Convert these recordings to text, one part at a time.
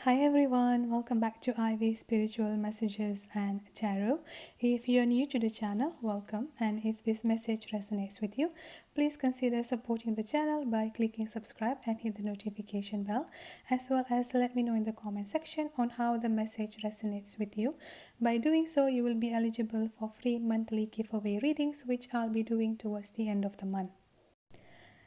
Hi everyone, welcome back to Ivy Spiritual Messages and Tarot. If you're new to the channel, welcome, and if this message resonates with you, please consider supporting the channel by clicking subscribe and hit the notification bell, as well as let me know in the comment section on how the message resonates with you. By doing so, you will be eligible for free monthly giveaway readings, which I'll be doing towards the end of the month.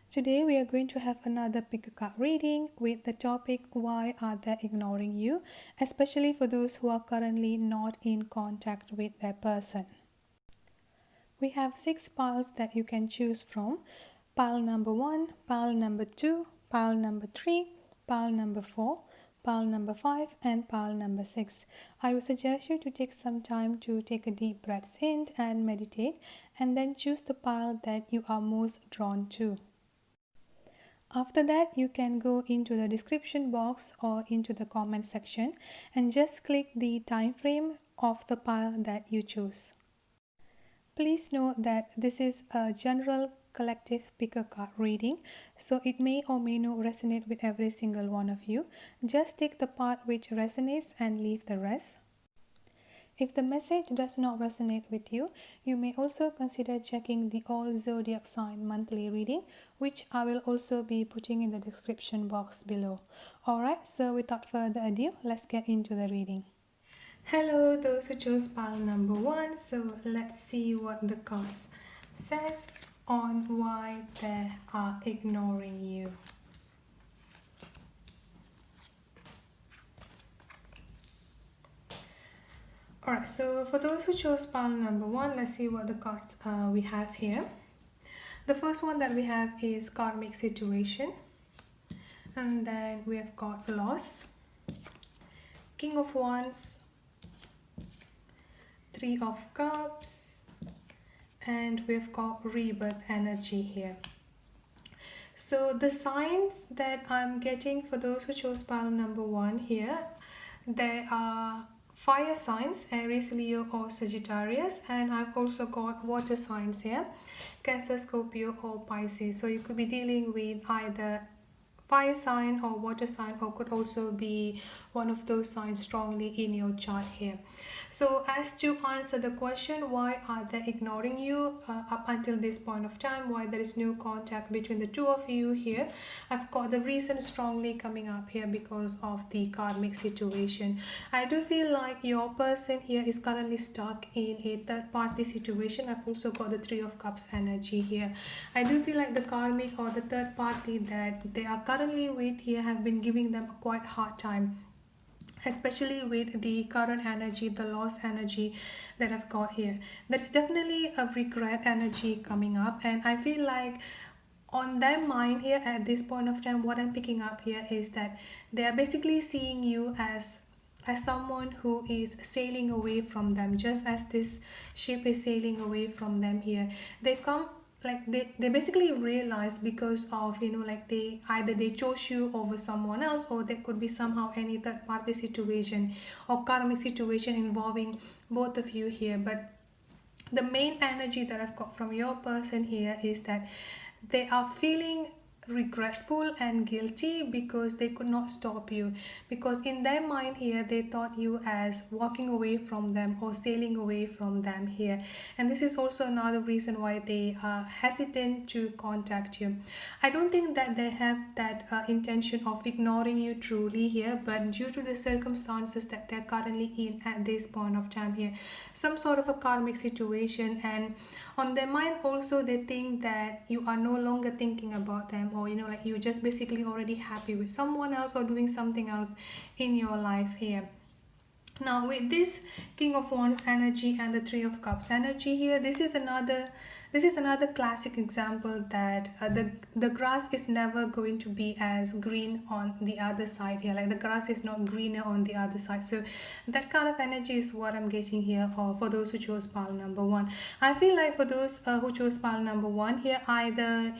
Today we are going to have another pick a card reading with the topic why are they ignoring you, especially for those who are currently not in contact with their person. We have 6 piles that you can choose from. Pile number 1, pile number 2, pile number 3, pile number 4, pile number 5 and pile number 6. I would suggest you to take some time to take a deep breath in and meditate, and then choose the pile that you are most drawn to. After that, you can go into the description box or into the comment section and just click the time frame of the pile that you choose. Please note that this is a general collective pick a card reading, so it may or may not resonate with every single one of you. Just take the part which resonates and leave the rest. If the message does not resonate with you, you may also consider checking the all zodiac sign monthly reading, which I will also be putting in the description box below. Alright, so without further ado, let's get into the reading. Hello, those who chose pile number 1. So let's see what the cards says on why they are ignoring you. Alright, so for those who chose pile number 1, let's see what the cards we have here. The first one that we have is karmic situation, and then we have got loss, King of Wands, 3 of Cups, and we've got rebirth energy here. So the signs that I'm getting for those who chose pile number 1 here, there are fire signs, Aries, Leo or Sagittarius, and I've also got water signs here, Cancer, Scorpio or Pisces. So you could be dealing with either fire sign or water sign, or could also be one of those signs strongly in your chart here. So as to answer the question, why are they ignoring you up until this point of time, why there is no contact between the two of you here, I've got the reason strongly coming up here because of the karmic situation. I do feel like your person here is currently stuck in a third party situation. I've also got the 3 of Cups energy here. I do feel like the karmic or the third party that they are currently with here have been giving them a quite hard time, especially with the current energy, the loss energy that I've got here. There's definitely a regret energy coming up, and I feel like on their mind here at this point of time, what I'm picking up here is that they are basically seeing you as someone who is sailing away from them, just as this ship is sailing away from them here. They come like they basically realize because of, you know, like they either they chose you over someone else, or there could be somehow any third party situation or karmic situation involving both of you here. But the main energy that I've got from your person here is that they are feeling regretful and guilty because they could not stop you, because in their mind here they thought you as walking away from them or sailing away from them here. And this is also another reason why they are hesitant to contact you. I don't think that they have that intention of ignoring you truly here, but due to the circumstances that they're currently in at this point of time here, some sort of a karmic situation, and on their mind also they think that you are no longer thinking about them, or, you know, like you're just basically already happy with someone else or doing something else in your life here. Now with this King of Wands energy and the 3 of Cups energy here, this is another classic example that the grass is never going to be as green on the other side here. Like the grass is not greener on the other side. So that kind of energy is what I'm getting here for those who chose pile number 1. I feel like for those who chose pile number 1 here, either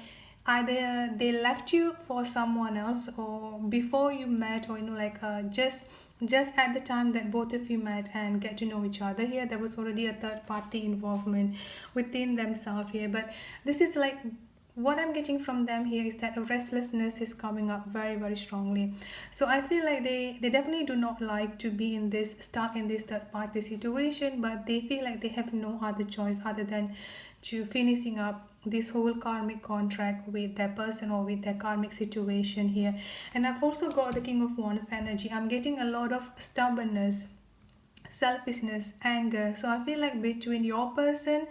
they left you for someone else, or before you met, or, you know, like just at the time that both of you met and get to know each other here, there was already a third party involvement within themselves here. But this is like what I'm getting from them here is that a restlessness is coming up very, very strongly. So I feel like they definitely do not like to be in this, stuck in this third party situation, but they feel like they have no other choice other than to finishing up this whole karmic contract with their person or with their karmic situation here. And I've also got the King of Wands energy. I'm getting a lot of stubbornness, selfishness, anger. So I feel like between your person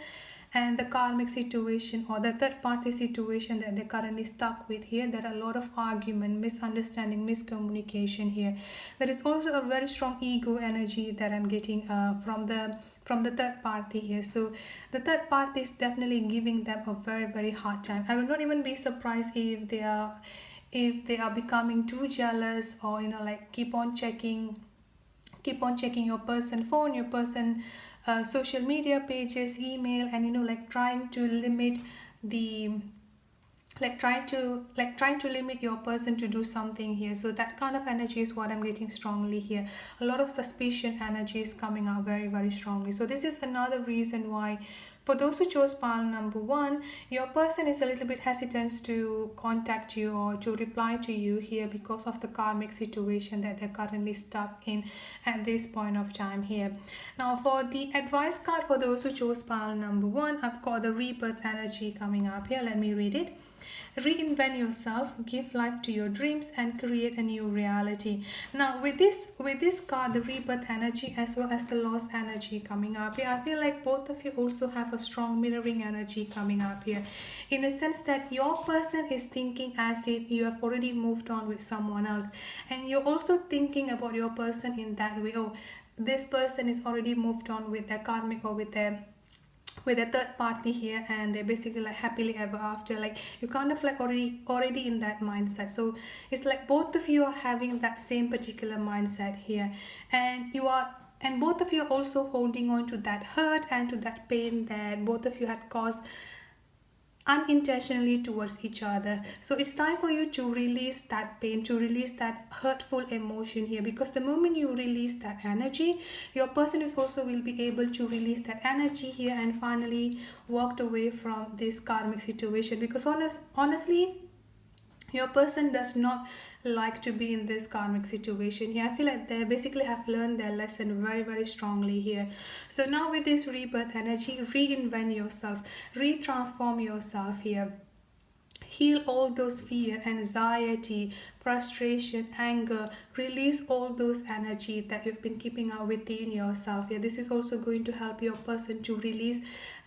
and the karmic situation or the third party situation that they're currently stuck with here, there are a lot of argument, misunderstanding, miscommunication here. There is also a very strong ego energy that I'm getting from the third party here. So the third party is definitely giving them a very, very hard time. I will not even be surprised if they are becoming too jealous, or like keep on checking your person phone, your person social media pages, email, and like trying to limit the trying to limit your person to do something here. So that kind of energy is what I'm getting strongly here. A lot of suspicion energy is coming out very, very strongly. So this is another reason why, for those who chose pile number 1, your person is a little bit hesitant to contact you or to reply to you here because of the karmic situation that they're currently stuck in at this point of time here. Now for the advice card for those who chose pile number 1, I've got the rebirth energy coming up here. Let me read it. Reinvent yourself, give life to your dreams, and create a new reality. Now with this card, the rebirth energy as well as the lost energy coming up here, I feel like both of you also have a strong mirroring energy coming up here, in a sense that your person is thinking as if you have already moved on with someone else, and you're also thinking about your person in that way. Oh, this person is already moved on with their karmic or with a third party here, and they're basically like happily ever after. Like you kind of like already in that mindset. So it's like both of you are having that same particular mindset here, and both of you are also holding on to that hurt and to that pain that both of you had caused unintentionally towards each other. So it's time for you to release that pain, to release that hurtful emotion here, because the moment you release that energy, your person is also will be able to release that energy here and finally walked away from this karmic situation. Because honestly, your person does not like to be in this karmic situation here. I feel like they basically have learned their lesson very, very strongly here. So now with this rebirth energy, reinvent yourself, retransform yourself here. Heal all those fear, anxiety, frustration, anger. Release all those energy that you've been keeping out within yourself here. This is also going to help your person to release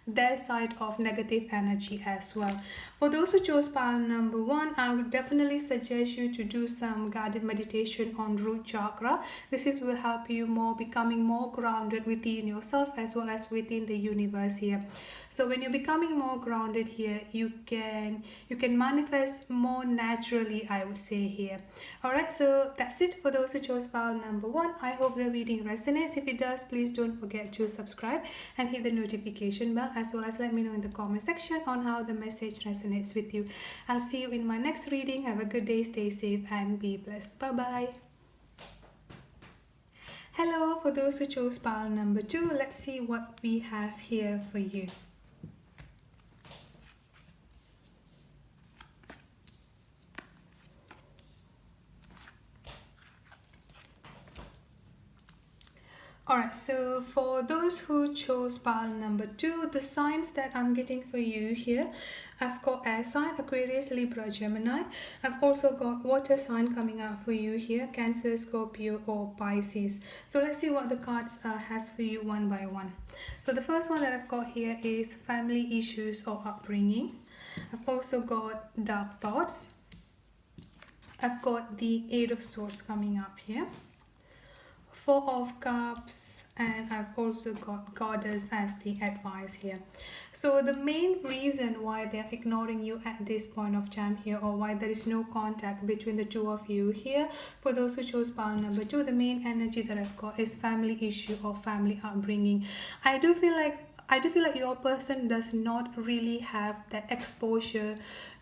their side of negative energy as well. For those who chose pile number 1, I would definitely suggest you to do some guided meditation on root chakra. This will help you becoming more grounded within yourself as well as within the universe here. So when you're becoming more grounded here, you can manifest more naturally, I would say here. Alright, so that's it for those who chose pile number 1. I hope the reading resonates. If it does, please don't forget to subscribe and hit the notification bell, as well as let me know in the comment section on how the message resonates with you. I'll see you in my next reading. Have a good day, stay safe, and be blessed. Bye bye. Hello, for those who chose pile number 2, let's see what we have here for you. Alright, so for those who chose pile number 2, the signs that I'm getting for you here, I've got air sign, Aquarius, Libra, Gemini. I've also got water sign coming out for you here, Cancer, Scorpio, or Pisces. So let's see what the cards has for you one by one. So the first one that I've got here is family issues or upbringing. I've also got dark thoughts. I've got the 8 of Swords coming up here, 4 of Cups, and I've also got Goddess as the advice here. So the main reason why they're ignoring you at this point of time here, or why there is no contact between the two of you here, for those who chose pile number 2, the main energy that I've got is family issue or family upbringing. I do feel like your person does not really have that exposure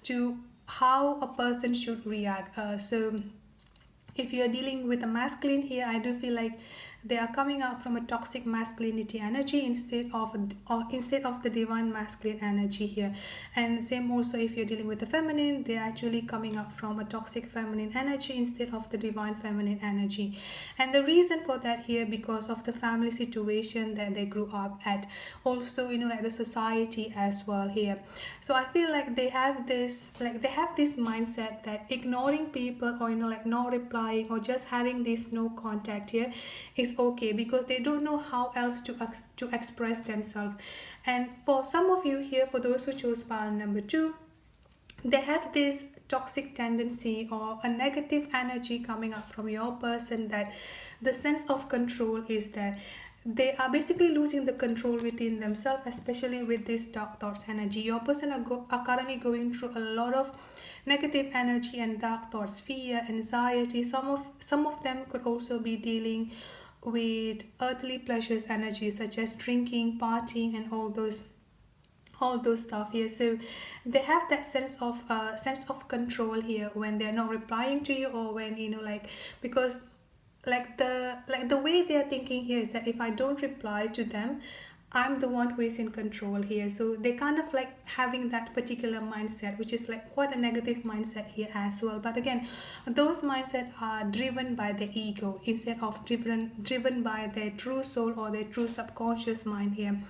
to how a person should react. So if you're dealing with a masculine here, I do feel like they are coming out from a toxic masculinity energy instead of the divine masculine energy here. And same also if you're dealing with the feminine, they're actually coming out from a toxic feminine energy instead of the divine feminine energy. And the reason for that here, because of the family situation that they grew up at, also like the society as well here. So I feel like they have this mindset that ignoring people, or like not replying, or just having this no contact here is okay, because they don't know how else to express themselves. And for some of you here, for those who chose pile number 2, they have this toxic tendency or a negative energy coming up from your person, that the sense of control is that they are basically losing the control within themselves, especially with this dark thoughts energy. Your person are currently going through a lot of negative energy and dark thoughts, fear, anxiety. Some of them could also be dealing with earthly pleasures energy, such as drinking, partying, and all those stuff here. So they have that sense of control here when they're not replying to you, or when because the way they're thinking here is that if I don't reply to them, I'm the one who is in control here. So they kind of like having that particular mindset, which is like quite a negative mindset here as well. But again, those mindsets are driven by the ego instead of driven by their true soul or their true subconscious mind here.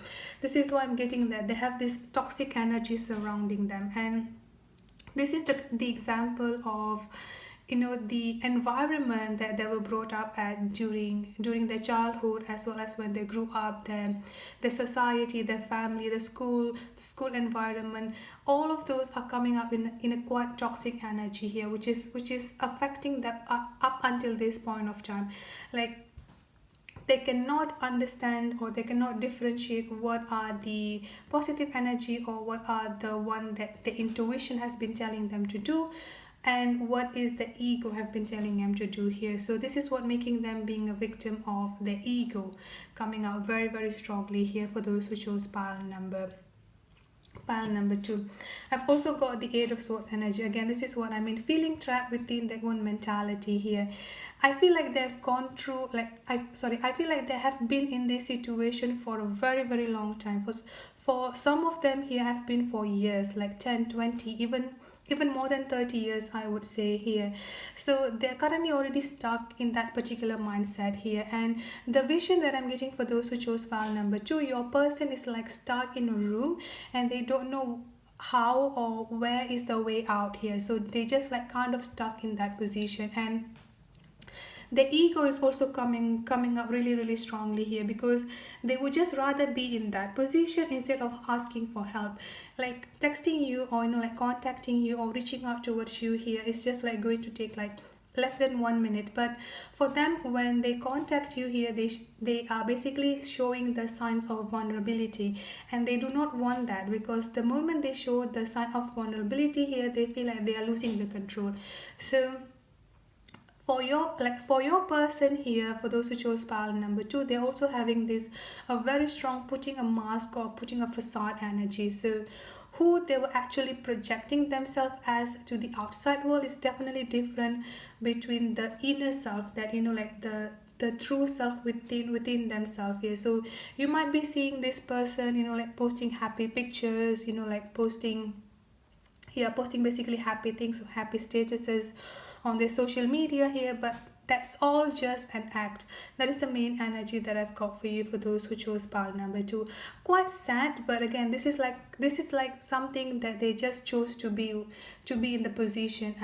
This is why I'm getting that they have this toxic energy surrounding them. And this is the example of the environment that they were brought up at during their childhood, as well as when they grew up, the society, their family, the school environment. All of those are coming up in a quite toxic energy here, which is affecting them up until this point of time. Like, they cannot understand, or they cannot differentiate what are the positive energy, or what are the one that the intuition has been telling them to do, and what is the ego have been telling them to do here. So this is what making them being a victim of the ego coming out very, very strongly here for those who chose pile number 2. I've also got the 8 of Swords energy. Again, this is what I mean, feeling trapped within their own mentality here. I feel like they've gone through, I feel like they have been in this situation for a very, very long time. For some of them here have been for years, like 10, 20, even more than 30 years, I would say here. So they're currently already stuck in that particular mindset here. And the vision that I'm getting for those who chose pile number 2, your person is like stuck in a room and they don't know how or where is the way out here. So they just like kind of stuck in that position. And the ego is also coming up really, really strongly here, because they would just rather be in that position instead of asking for help. Like texting you, or like contacting you, or reaching out towards you here is just like going to take like less than 1 minute. But for them, when they contact you here, they are basically showing the signs of vulnerability, and they do not want that, because the moment they show the sign of vulnerability here, they feel like they are losing the control. So for your person here, for those who chose pile number 2, they're also having this a very strong putting a mask or putting a facade energy. So who they were actually projecting themselves as to the outside world is definitely different between the inner self, that like the true self within themselves here. So you might be seeing this person like posting happy pictures, like posting basically happy things, happy statuses on their social media here, but that's all just an act. That is the main energy that I've got for you, for those who chose pile number 2. Quite sad, but again, this is like something that they just chose to be in the position,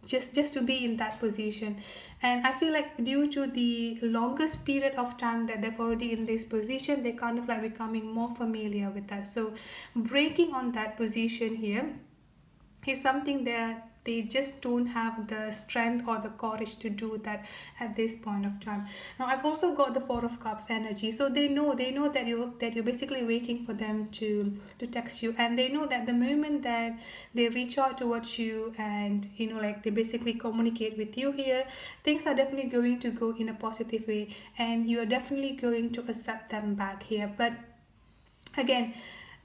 just to be in that position. And I feel like due to the longest period of time that they've already in this position, they kind of like becoming more familiar with that. So breaking on that position here is something that they just don't have the strength or the courage to do that at this point of time. Now I've also got the 4 of Cups energy. So they know that you're basically waiting for them to text you, and they know that the moment that they reach out towards you and like they basically communicate with you here, things are definitely going to go in a positive way, and you are definitely going to accept them back here. But again,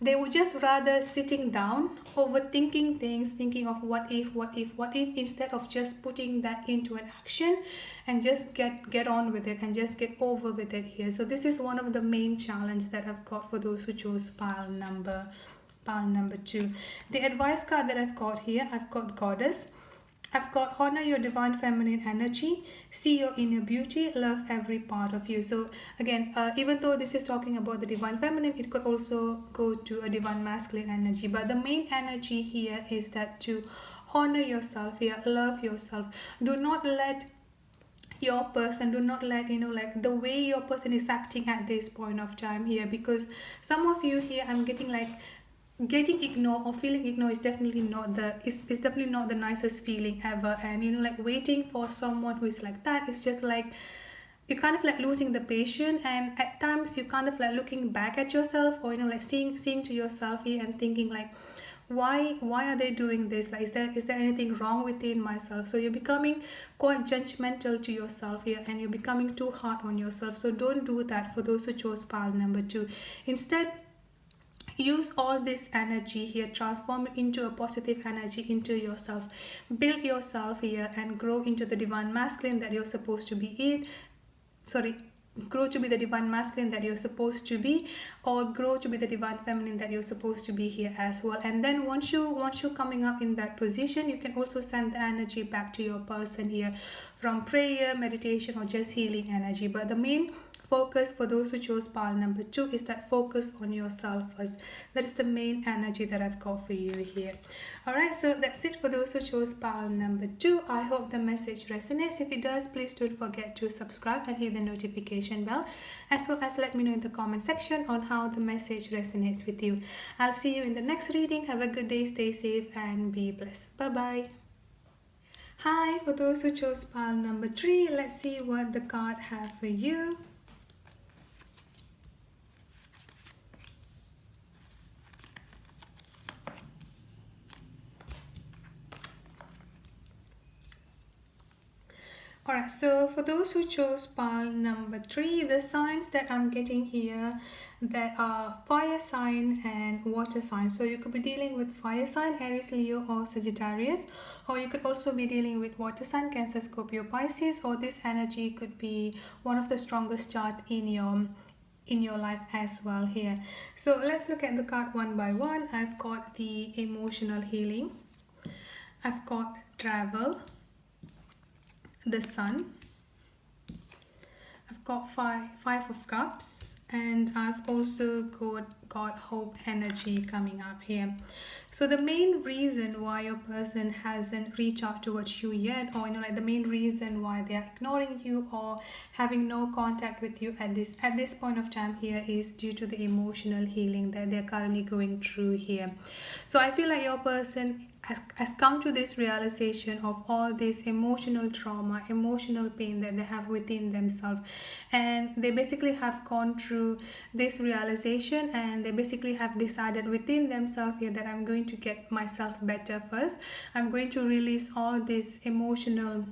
they would just rather sitting down, overthinking things, thinking of what if, instead of just putting that into an action and just get on with it and just get over with it here. So this is one of the main challenge that I've got for those who chose pile number 2. The advice card that I've got here, I've got Goddess. I've got honor your divine feminine energy, see your inner beauty, love every part of you. So again, even though this is talking about the divine feminine, it could also go to a divine masculine energy. But the main energy here is that to honor yourself here, love yourself. Do not let your person, do not let like the way your person is acting at this point of time here, because some of you here, I'm getting like getting ignored or feeling ignored is definitely not the is definitely not the nicest feeling ever. And like waiting for someone who is like that, it's just like you're kind of like losing the patience, and at times you kind of like looking back at yourself, or like seeing to yourself here and thinking like, why are they doing this? Like, is there anything wrong within myself? So you're becoming quite judgmental to yourself here, and you're becoming too hard on yourself. So don't do that for those who chose pile number 2. Instead, use all this energy here, transform it into a positive energy into yourself, build yourself here and grow into the divine masculine that you're supposed to be grow to be the divine masculine that you're supposed to be, or grow to be the divine feminine that you're supposed to be here as well. And then once you're coming up in that position, you can also send the energy back to your person here from prayer, meditation, or just healing energy. But the main focus for those who chose pile number 2 is that focus on yourself first. That is the main energy that I've got for you here. Alright, so that's it for those who chose pile number 2. I hope the message resonates. If it does, please don't forget to subscribe and hit the notification bell, as well as let me know in the comment section on how the message resonates with you. I'll see you in the next reading. Have a good day, stay safe and be blessed. Bye bye. Hi, for those who chose pile number 3, let's see what the card has for you. Alright, so for those who chose pile number 3, the signs that I'm getting here, that are fire sign and water sign. So you could be dealing with fire sign, Aries, Leo, or Sagittarius, or you could also be dealing with water sign, Cancer, Scorpio, Pisces, or this energy could be one of the strongest chart in your life as well here. So let's look at the card one by one. I've got the emotional healing, I've got travel, the sun, I've got five of cups, and I've also got hope energy coming up here. So the main reason why your person hasn't reached out towards you yet, or like the main reason why they are ignoring you or having no contact with you at this point of time here, is due to the emotional healing that they're currently going through here. So I feel like your person has come to this realization of all this emotional trauma, emotional pain that they have within themselves, and they basically have gone through this realization, and they basically have decided within themselves here that I'm going to get myself better first. I'm going to release all this emotional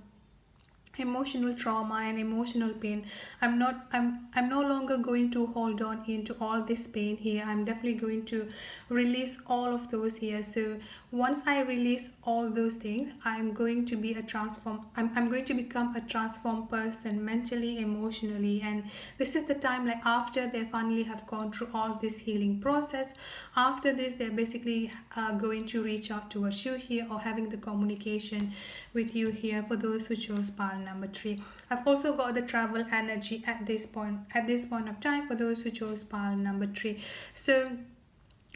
trauma and emotional pain. I'm no longer going to hold on into all this pain here. I'm definitely going to release all of those here. So once I release all those things, I'm going to be I'm going to become a transformed person mentally, emotionally. And this is the time, like after they finally have gone through all this healing process, after this they're basically going to reach out towards you here, or having the communication with you here, for those who chose pile number 3. I've also got the travel energy at this point of time for those who chose pile number 3. So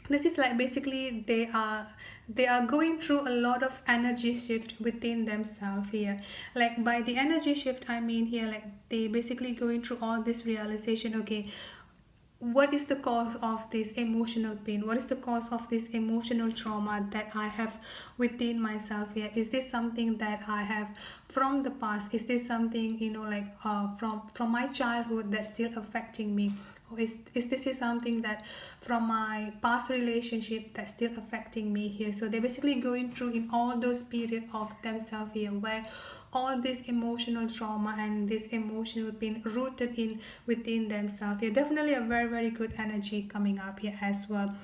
this is like basically they are going through a lot of energy shift within themselves here. Like by the energy shift, I mean here, like they basically going through all this realization. Okay, what is the cause of this emotional pain? What is the cause of this emotional trauma that I have within myself here? Is this something that I have from the past? Is this something, like from my childhood that's still affecting me? Or is this something that from my past relationship that's still affecting me here? So they're basically going through in all those periods of themselves here, where all this emotional trauma and this emotional pain rooted in within themselves. Yeah, definitely a very, very good energy coming up here as well.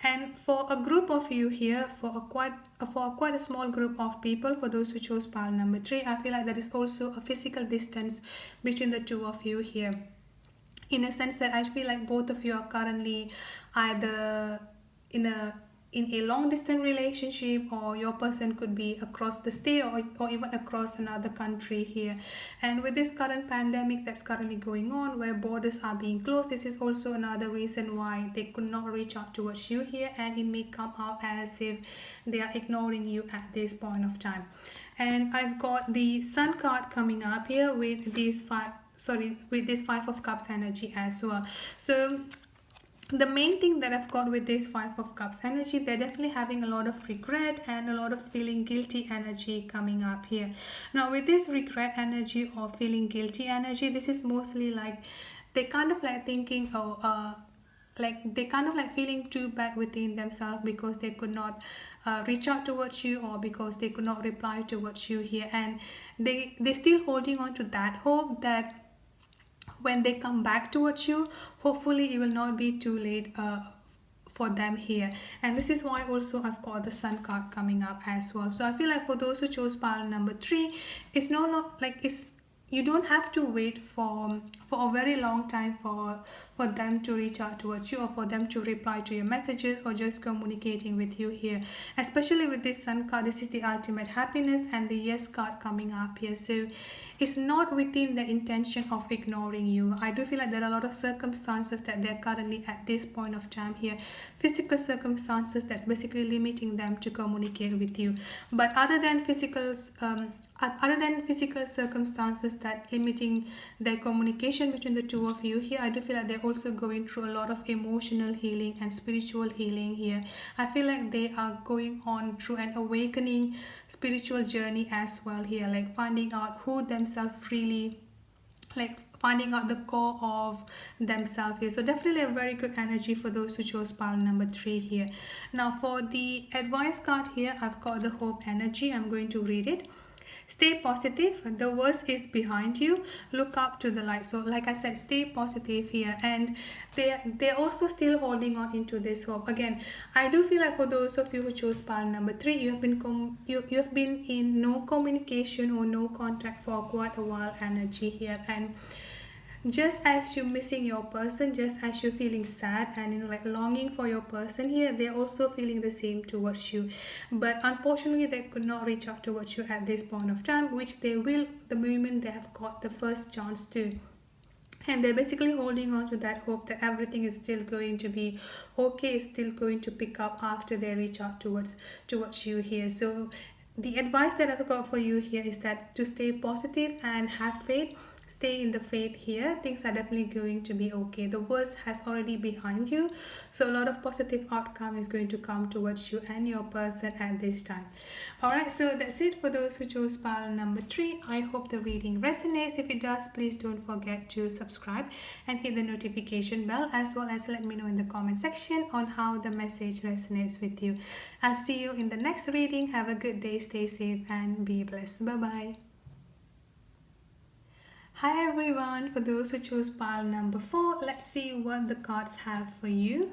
And for a group of you here, for quite a small group of people, for those who chose pile number 3, I feel like there is also a physical distance between the two of you here, in a sense that I feel like both of you are currently either in a long distance relationship, or your person could be across the state, or even across another country here. And with this current pandemic that's currently going on, where borders are being closed, this is also another reason why they could not reach out towards you here, and it may come out as if they are ignoring you at this point of time. And I've got the Sun card coming up here with this Five of Cups energy as well. So the main thing that I've got with this Five of Cups energy, they're definitely having a lot of regret and a lot of feeling guilty energy coming up here. Now with this regret energy or feeling guilty energy, this is mostly like they kind of like thinking, like they kind of like feeling too bad within themselves because they could not reach out towards you, or because they could not reply towards you here, and they're still holding on to that hope that when they come back towards you, hopefully it will not be too late for them here. And this is why also I've got the Sun card coming up as well. So I feel like for those who chose pile number 3, it's you don't have to wait for a very long time for them to reach out towards you, or for them to reply to your messages, or just communicating with you here. Especially with this Sun card, this is the ultimate happiness, and the Yes card coming up here. So it's not within the intention of ignoring you. I do feel like there are a lot of circumstances that they're currently at this point of time here, physical circumstances that's basically limiting them to communicate with you. But other than physical circumstances that limiting their communication between the two of you here, I do feel like they're also going through a lot of emotional healing and spiritual healing here. I feel like they are going on through an awakening spiritual journey as well here, like finding out who themselves really, like finding out the core of themselves here. So definitely a very good energy for those who chose pile number 3 here. Now for the advice card here, I've got the Hope energy. I'm going to read it. Stay positive, the worst is behind you, look up to the light. So like I said, stay positive here, and they're also still holding on into this hope. Again, I do feel like for those of you who chose pile number 3, you have been in no communication or no contact for quite a while energy here. And just as you're missing your person, just as you're feeling sad and like longing for your person here, they're also feeling the same towards you. But unfortunately, they could not reach out towards you at this point of time, which they will the moment they have got the first chance to. And they're basically holding on to that hope that everything is still going to be okay, still going to pick up after they reach out towards you here. So the advice that I've got for you here is that to stay positive and have faith. Stay in the faith here. Things are definitely going to be okay. The worst has already behind you, so a lot of positive outcome is going to come towards you and your person at this time. Alright, so that's it for those who chose pile number 3. I hope the reading resonates. If it does, please don't forget to subscribe and hit the notification bell, as well as let me know in the comment section on how the message resonates with you. I'll see you in the next reading. Have a good day, stay safe and be blessed. Bye bye. Hi everyone, for those who chose pile number 4, let's see what the cards have for you.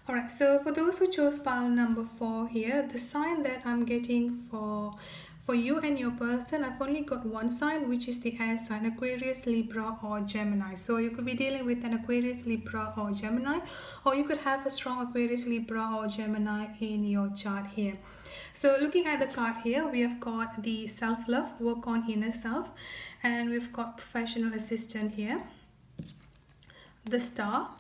Alright, so for those who chose pile number 4 here, the sign that I'm getting for you and your person, I've only got one sign, which is the air sign, Aquarius, Libra or Gemini. So you could be dealing with an Aquarius, Libra or Gemini, or you could have a strong Aquarius, Libra or Gemini in your chart here. So looking at the card here, we have got the self-love, work on inner self, and we've got professional assistant here, the star,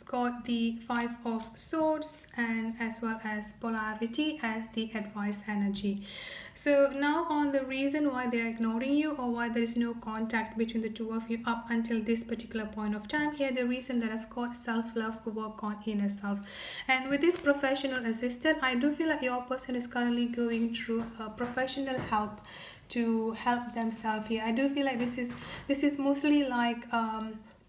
got the 5 of swords, and as well as polarity as the advice energy. So now on the reason why they are ignoring you, or why there is no contact between the two of you up until this particular point of time here, the reason that I've got self-love, work on inner self. And with this professional assistant, I do feel like your person is currently going through professional help to help themselves here. I do feel like this is mostly like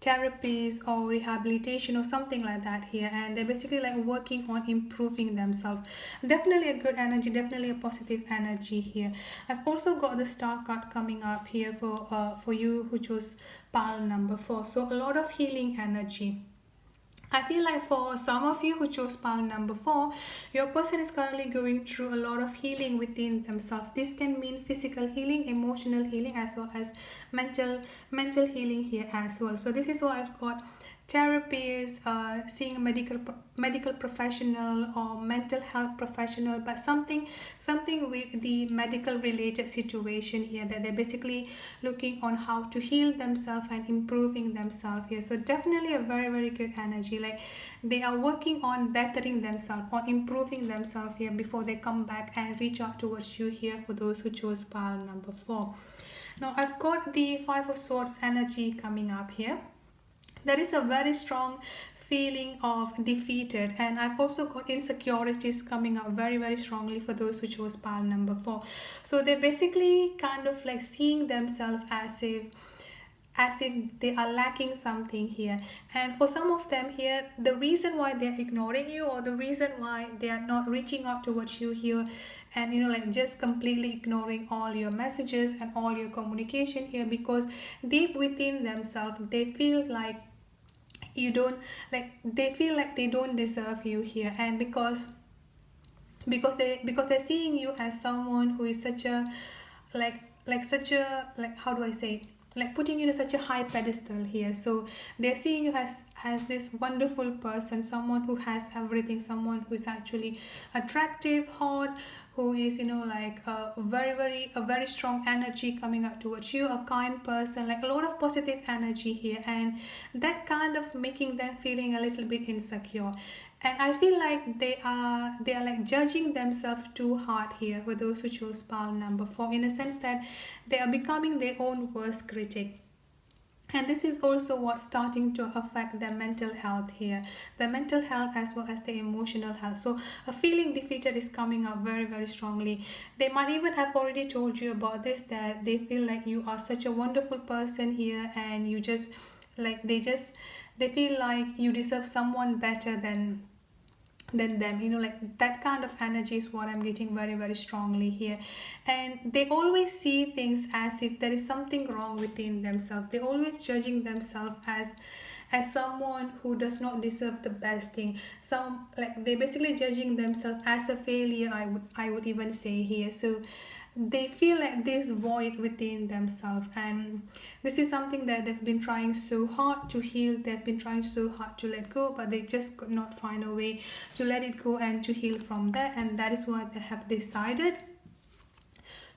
therapies or rehabilitation or something like that here, and they're basically like working on improving themselves. Definitely a good energy, definitely a positive energy here. I've also got the star card coming up here for you who chose pile number 4. So a lot of healing energy. I feel like for some of you who chose pile number 4, your person is currently going through a lot of healing within themselves. This can mean physical healing, emotional healing, as well as mental healing here as well. So this is why I've got therapies, seeing a medical professional or mental health professional, but something with the medical related situation here, that they're basically looking on how to heal themselves and improving themselves here. So definitely a very good energy, like they are working on bettering themselves, on improving themselves here before they come back and reach out towards you here for those who chose pile number 4. Now I've got the 5 of Swords energy coming up here. There is a very strong feeling of defeated, and I've also got insecurities coming up very strongly for those who chose pile number 4. So they're basically kind of like seeing themselves as if they are lacking something here. And for some of them here, the reason why they're ignoring you, or the reason why they are not reaching out towards you here, and like just completely ignoring all your messages and all your communication here, because deep within themselves they feel like you don't, like they feel like they don't deserve you here. And because they're seeing you as someone who is such a such a, like, how do I say, like putting you in such a high pedestal here. So they're seeing you as this wonderful person, someone who has everything, someone who is actually attractive, hot, who is like a very strong energy coming up towards you, a kind person, like a lot of positive energy here, and that kind of making them feeling a little bit insecure. And I feel like they are like judging themselves too hard here for those who chose pile number 4, in a sense that they are becoming their own worst critic. And this is also what's starting to affect their mental health here, the mental health as well as the emotional health. So a feeling defeated is coming up very strongly. They might even have already told you about this, that they feel like you are such a wonderful person here, and you just like they feel like you deserve someone better than them, like that kind of energy is what I'm getting very strongly here. And they always see things as if there is something wrong within themselves. They're always judging themselves as someone who does not deserve the best thing. Some, like, they're basically judging themselves as a failure, I would even say here. So they feel like this void within themselves, and this is something that they've been trying so hard to heal. They've been trying so hard to let go, but they just could not find a way to let it go and to heal from that. And that is why they have decided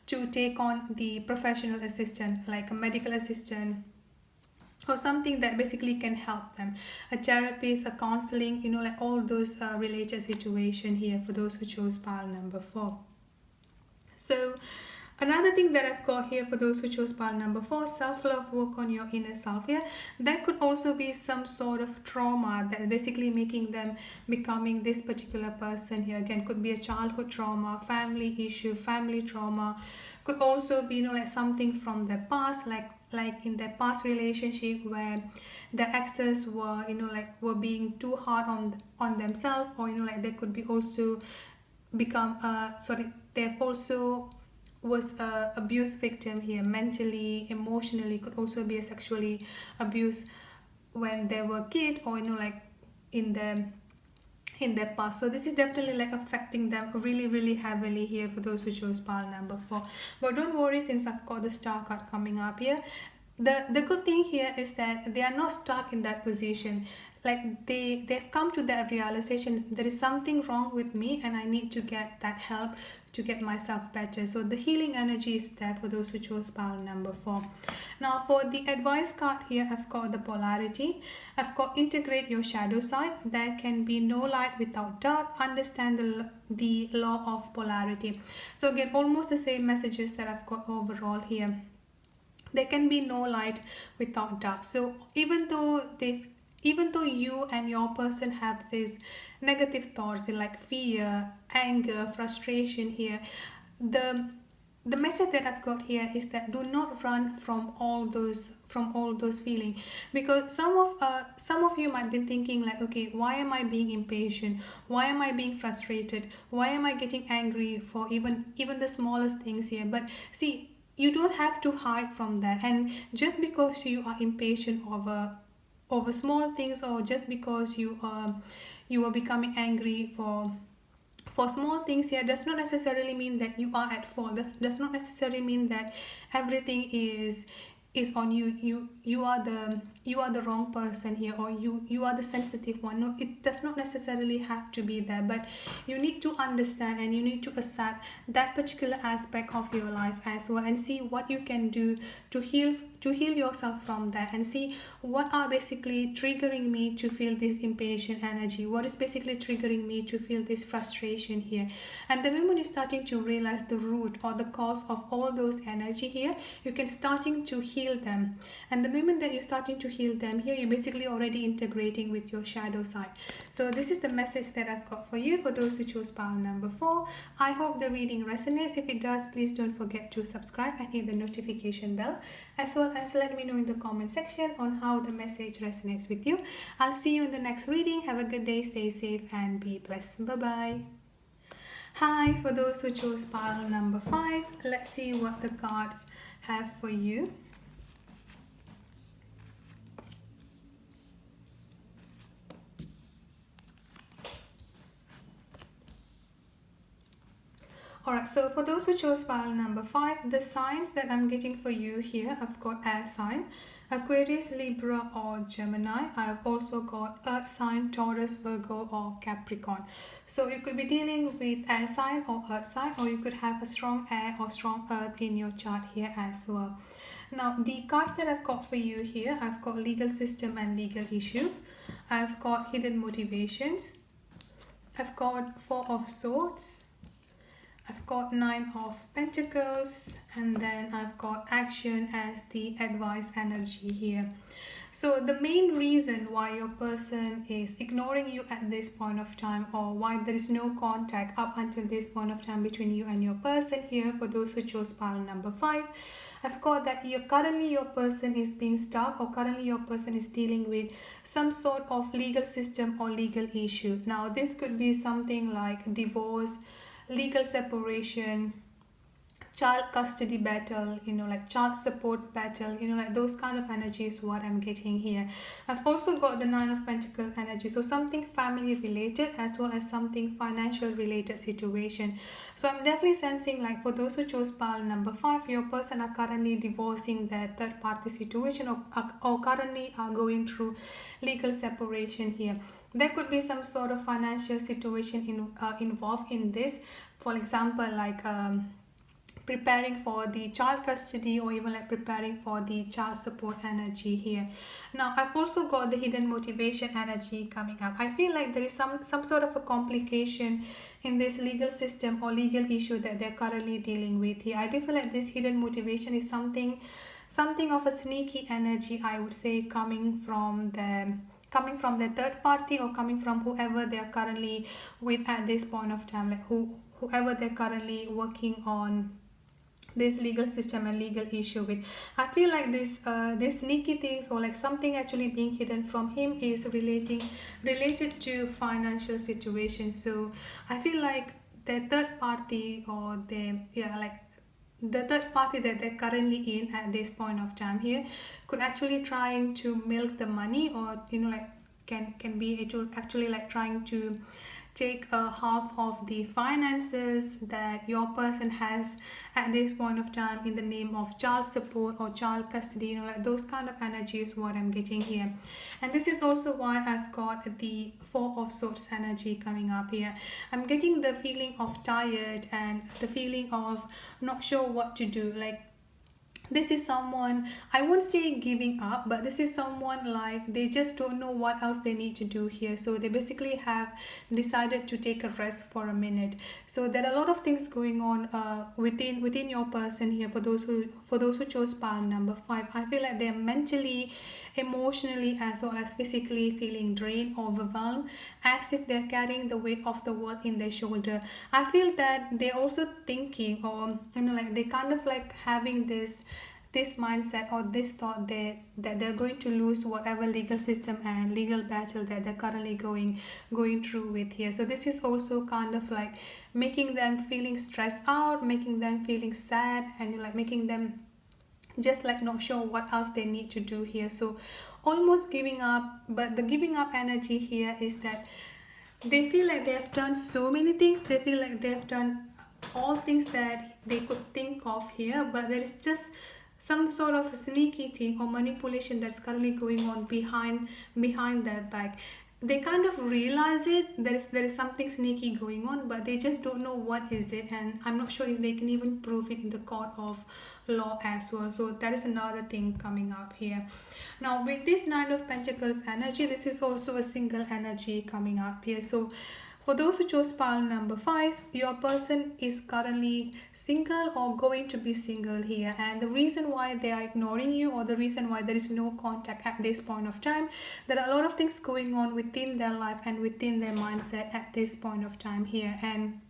to take on the professional assistant, like a medical assistant or something that basically can help them, a therapist, a counseling, like all those related situation here for those who chose pile number 4. So another thing that I've got here for those who chose pile number 4, self-love, work on your inner self here. That could also be some sort of trauma that is basically making them becoming this particular person here. Again, could be a childhood trauma, family issue, family trauma. Could also be like something from their past, like in their past relationship where the exes were were being too hard on themselves, or like they could be also become they've also was a abuse victim here, mentally, emotionally. Could also be a sexually abused when they were kid, or like in their past. So this is definitely like affecting them really heavily here for those who chose pile number 4. But don't worry, since I've got the star card coming up here, the good thing here is that they are not stuck in that position. Like they've come to that realization, there is something wrong with me and I need to get that help to get myself better. So the healing energy is there for those who chose pile number 4. Now for the advice card here, I've got the polarity. I've got integrate your shadow side. There can be no light without dark. Understand the law of polarity. So again, almost the same messages that I've got overall here. There can be no light without dark. So even though you and your person have these negative thoughts like fear, anger, frustration here, the message that I've got here is that do not run from all those feelings, because some of you might be thinking like, okay, why am I being impatient, why am I being frustrated, why am I getting angry for even the smallest things here. But see, you don't have to hide from that. And just because you are impatient over small things, or just because you are becoming angry for small things here, does not necessarily mean that you are at fault. Does not necessarily mean that everything is on you. You are the wrong person here, or you are the sensitive one. No, it does not necessarily have to be there. But you need to understand and you need to accept that particular aspect of your life as well, and see what you can do to heal yourself from that, and see what are basically triggering me to feel this impatient energy, what is basically triggering me to feel this frustration here. And the moment you're starting to realize the root or the cause of all those energy here, you can starting to heal them. And the moment that you're starting to heal them here, you're basically already integrating with your shadow side. So this is the message that I've got for you, for those who chose pile number 4. I hope the reading resonates. If it does, please don't forget to subscribe and hit the notification bell, as well as let me know in the comment section on how the message resonates with you. I'll see you in the next reading. Have a good day, stay safe and be blessed. Bye bye. Hi, for those who chose pile number 5, let's see what the cards have for you. Alright, so for those who chose pile number 5, the signs that I'm getting for you here, I've got air sign, Aquarius, Libra or Gemini. I've also got earth sign, Taurus, Virgo or Capricorn. So you could be dealing with air sign or earth sign, or you could have a strong air or strong earth in your chart here as well. Now the cards that I've got for you here, I've got legal system and legal issue. I've got hidden motivations. I've got 4 of swords. I've got 9 of Pentacles, and then I've got action as the advice energy here. So the main reason why your person is ignoring you at this point of time, or why there is no contact up until this point of time between you and your person here, for those who chose pile number 5, I've got that currently your person is being stuck, or currently your person is dealing with some sort of legal system or legal issue. Now this could be something like divorce, legal separation, child custody battle, like child support battle, like those kind of energies what I'm getting here. I've also got the 9 of Pentacles energy, so something family related as well as something financial related situation. So I'm definitely sensing like for those who chose pile number 5, your person are currently divorcing their third party situation, or currently are going through legal separation here. There could be some sort of financial situation involved in this. For example, like preparing for the child custody, or even like preparing for the child support energy here. Now I've also got the hidden motivation energy coming up. I feel like there is some sort of a complication in this legal system or legal issue that they're currently dealing with here. I do feel like this hidden motivation is something of a sneaky energy, I would say, coming from the third party, or coming from whoever they are currently with at this point of time, like whoever they're currently working on this legal system and legal issue with. I feel like this sneaky things, or like something actually being hidden from him, is related to financial situation. So I feel like the third party, or the third party that they're currently in at this point of time here, could actually trying to milk the money, or like can be actually like trying to take a half of the finances that your person has at this point of time in the name of child support or child custody, like those kind of energies what I'm getting here. And this is also why I've got the 4 of swords energy coming up here. I'm getting the feeling of tired and the feeling of not sure what to do. Like this is someone, I won't say giving up, but this is someone like they just don't know what else they need to do here. So they basically have decided to take a rest for a minute. So there are a lot of things going on within your person here. For those who chose pile number 5, I feel like they're mentally emotionally as well as physically feeling drained, overwhelmed, as if they're carrying the weight of the world in their shoulder. I feel that they're also thinking, or like they kind of like having this mindset or this thought that they're going to lose whatever legal system and legal battle that they're currently going through with here. So this is also kind of like making them feeling stressed out, making them feeling sad, and like making them just like not sure what else they need to do here. So almost giving up. But the giving up energy here is that they feel like they have done so many things. They feel like they have done all things that they could think of here, but there is just some sort of a sneaky thing or manipulation that's currently going on behind their back. They kind of realize it, there is something sneaky going on, but they just don't know what is it, and I'm not sure if they can even prove it in the court of law as well. So that is another thing coming up here. Now with this Nine of Pentacles energy, this is also a single energy coming up here. So for those who chose pile number 5, your person is currently single or going to be single here. And the reason why they are ignoring you, or the reason why there is no contact at this point of time, there are a lot of things going on within their life and within their mindset at this point of time here. And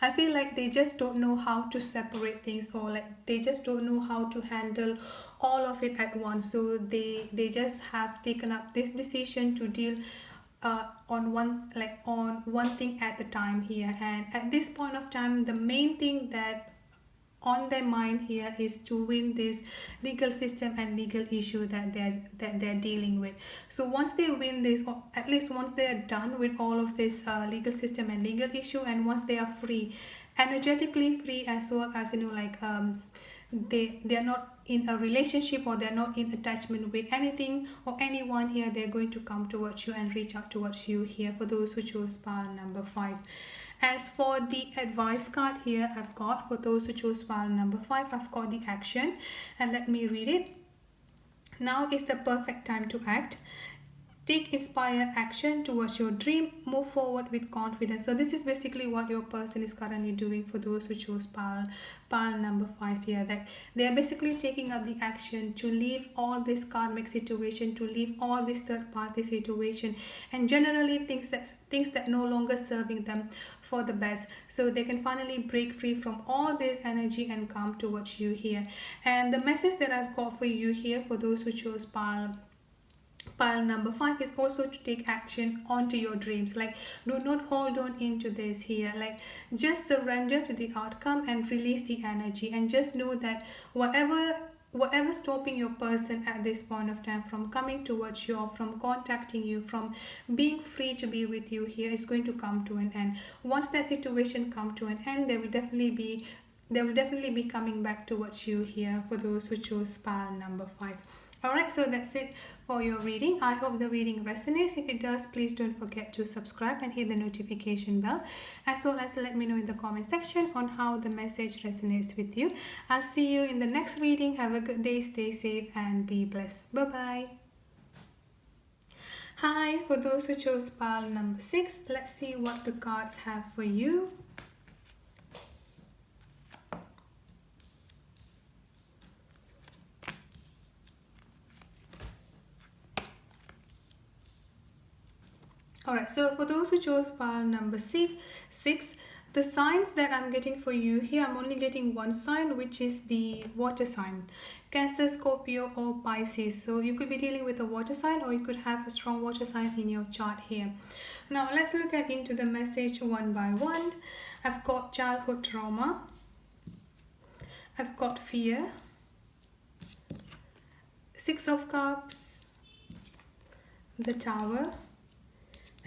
I feel like they just don't know how to separate things, or like they just don't know how to handle all of it at once. So they just have taken up this decision to deal on one thing at a time here. And at this point of time, the main thing that on their mind here is to win this legal system and legal issue that they're dealing with. So once they win this, or at least once they are done with all of this legal system and legal issue, and once they are free, energetically free, as well as they are not in a relationship, or they're not in attachment with anything or anyone here, they're going to come towards you and reach out towards you here, for those who chose pile number 5. As for the advice card here, I've got, for those who chose pile number 5, I've got the action, and let me read it. Now is the perfect time to act. Take inspired action towards your dream. Move forward with confidence. So this is basically what your person is currently doing, for those who chose pile number 5 here. That they are basically taking up the action to leave all this karmic situation, to leave all this third party situation, and generally things that no longer serving them for the best, so they can finally break free from all this energy and come towards you here. And the message that I've got for you here, for those who chose pile number 5, is also to take action onto your dreams. Like, do not hold on into this here. Like, just surrender to the outcome and release the energy, and just know that whatever stopping your person at this point of time from coming towards you, or from contacting you, from being free to be with you here, is going to come to an end. Once that situation come to an end, they will definitely be coming back towards you here, for those who chose pile number 5. Alright, so that's it for your reading. I hope the reading resonates. If it does, please don't forget to subscribe and hit the notification bell, as well as let me know in the comment section on how the message resonates with you. I'll see you in the next reading. Have a good day, stay safe, and be blessed. Bye bye. Hi, for those who chose pile number 6, let's see what the cards have for you. Alright, so for those who chose pile number 6, the signs that I'm getting for you here, I'm only getting one sign, which is the water sign. Cancer, Scorpio, or Pisces. So you could be dealing with a water sign, or you could have a strong water sign in your chart here. Now let's look into the message one by one. I've got childhood trauma. I've got fear. 6 of Cups. The Tower.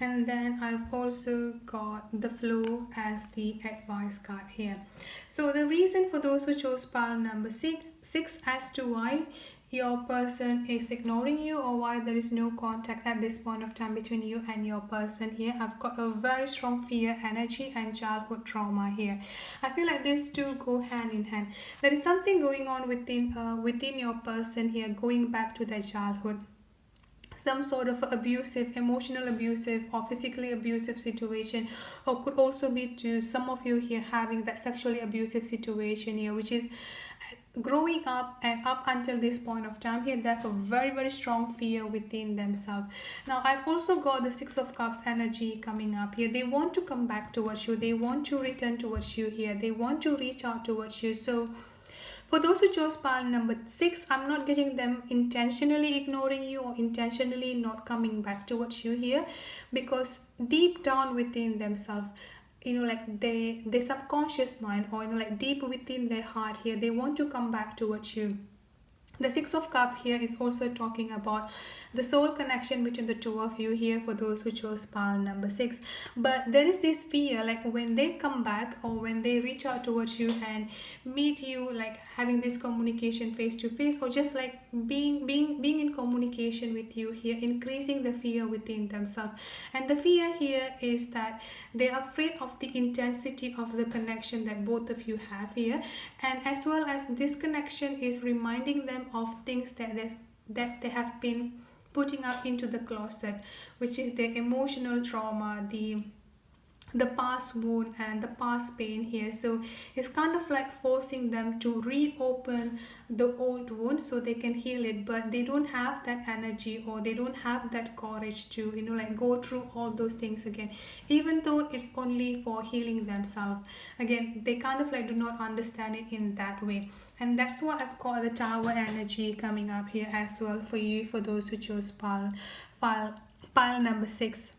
And then I've also got the flow as the advice card here. So the reason for those who chose pile number 6 as to why your person is ignoring you, or why there is no contact at this point of time between you and your person here, I've got a very strong fear energy and childhood trauma here. I feel like these two go hand in hand. There is something going on within your person here, going back to their childhood. Some sort of abusive, emotional abusive, or physically abusive situation, or could also be to some of you here having that sexually abusive situation here, which is growing up and up until this point of time here, they have a very strong fear within themselves. Now I've also got the Six of Cups energy coming up here. They want to come back towards you, they want to return towards you here, they want to reach out towards you. So for those who chose pile number 6, I'm not getting them intentionally ignoring you or intentionally not coming back towards you here, because deep down within themselves, like they subconscious mind, or like deep within their heart here, they want to come back towards you. The Six of Cups here is also talking about the soul connection between the two of you here, for those who chose pile number 6. But there is this fear, like when they come back or when they reach out towards you and meet you, like having this communication face to face, or just like being in communication with you here, increasing the fear within themselves. And the fear here is that they are afraid of the intensity of the connection that both of you have here, and as well as this connection is reminding them of things that they have been putting up into the closet, which is their emotional trauma, the past wound and the past pain here. So it's kind of like forcing them to reopen the old wound so they can heal it, but they don't have that energy, or they don't have that courage to like go through all those things again, even though it's only for healing themselves. Again, they kind of like do not understand it in that way. And that's why I've got the Tower energy coming up here as well for you, for those who chose pile number 6.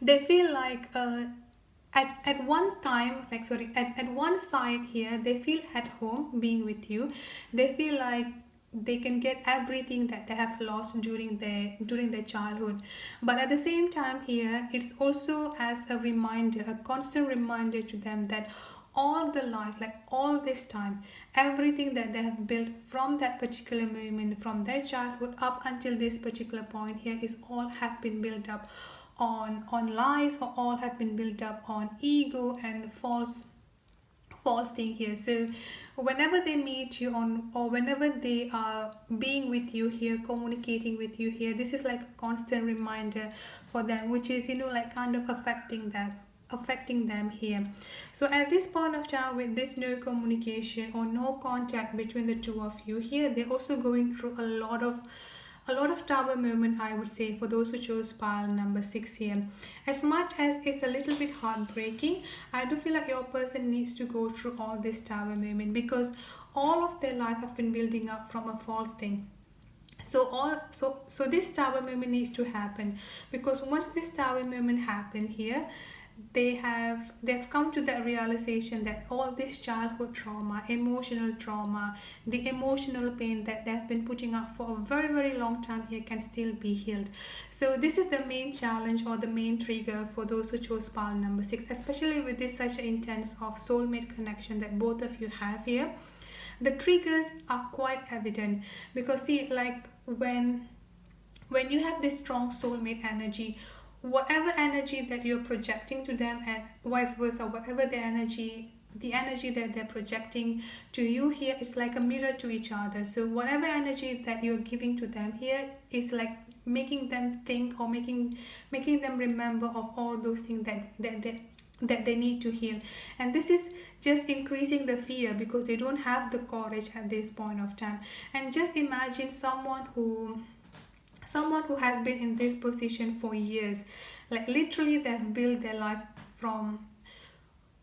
They feel like at one time, like sorry, at one side here, they feel at home being with you. They feel like they can get everything that they have lost during their childhood. But at the same time here, it's also as a reminder, a constant reminder to them that all the life, like all this time, everything that they have built from that particular moment, from their childhood up until this particular point here, is all have been built up on lies, or all have been built up on ego and false thing here. So whenever they meet you on, or whenever they are being with you here, communicating with you here, this is like a constant reminder for them, which is like kind of affecting them here. So at this point of time, with this no communication or no contact between the two of you here, they're also going through a lot of Tower movement, I would say, for those who chose pile number 6 here. As much as it's a little bit heartbreaking, I do feel like your person needs to go through all this Tower movement, because all of their life have been building up from a false thing. So this Tower movement needs to happen, because once this Tower movement happened here, they've come to that realization that all this childhood trauma, emotional trauma, the emotional pain that they've been putting up for a very long time here can still be healed. So this is the main challenge, or the main trigger, for those who chose pile number 6, especially with this such an intense of soulmate connection that both of you have here. The triggers are quite evident, because see, like when you have this strong soulmate energy, whatever energy that you're projecting to them, and vice versa, whatever the energy that they're projecting to you here, is like a mirror to each other. So whatever energy that you're giving to them here is like making them think, or making them remember of all those things that they need to heal. And this is just increasing the fear, because they don't have the courage at this point of time. And just imagine someone who has been in this position for years, like literally they've built their life from,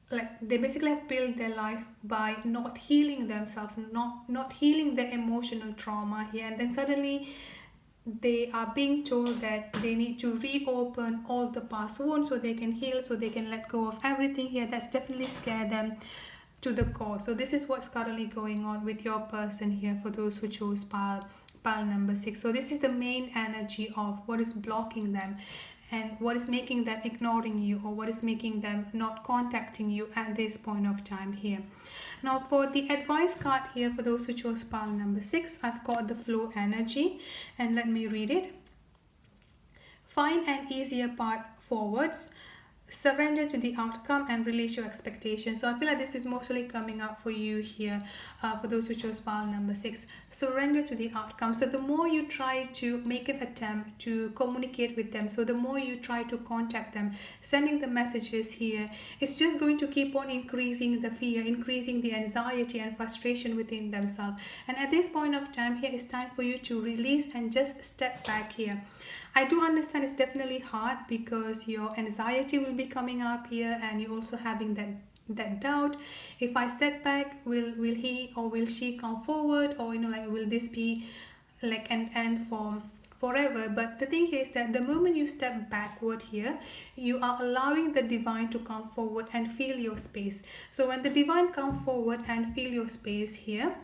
like they basically have built their life by not healing themselves, not healing the emotional trauma here, and then suddenly they are being told that they need to reopen all the past wounds so they can heal, so they can let go of everything here. That's definitely scared them to the core. So this is what's currently going on with your person here, for those who chose pile number 6. So this is the main energy of what is blocking them, and what is making them ignoring you, or what is making them not contacting you at this point of time here. Now for the advice card here, for those who chose pile number 6, I've got the flow energy, and let me read it. Find an easier path forwards. surrender to the outcome and release your expectations. So I feel like this is mostly coming up for you here, for those who chose pile number 6. Surrender to the outcome. So the more you try to make an attempt to communicate with them, so the more you try to contact them, sending the messages here, it's just going to keep on increasing the fear, increasing the anxiety and frustration within themselves. And at this point of time here, it's time for you to release and just step back here. I do understand it's definitely hard because your anxiety will be coming up here, and you're also having that doubt. If I step back, will he or will she come forward, or like, will this be like an end for forever? But the thing is that the moment you step backward here, you are allowing the divine to come forward and fill your space. So when the divine come forward and fill your space here,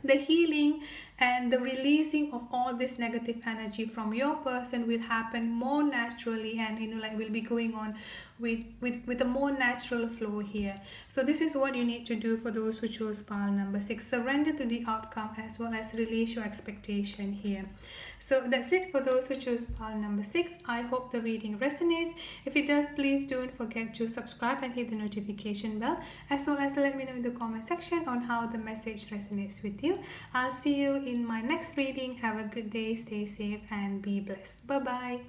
the healing and the releasing of all this negative energy from your person will happen more naturally, and like will be going on with a more natural flow here. So this is what you need to do for those who chose pile number 6. Surrender to the outcome as well as release your expectation here. So that's it for those who chose pile number 6. I hope the reading resonates. If it does, please don't forget to subscribe and hit the notification bell, as well as let me know in the comment section on how the message resonates with you. I'll see you in my next reading. Have a good day, stay safe and be blessed. Bye bye.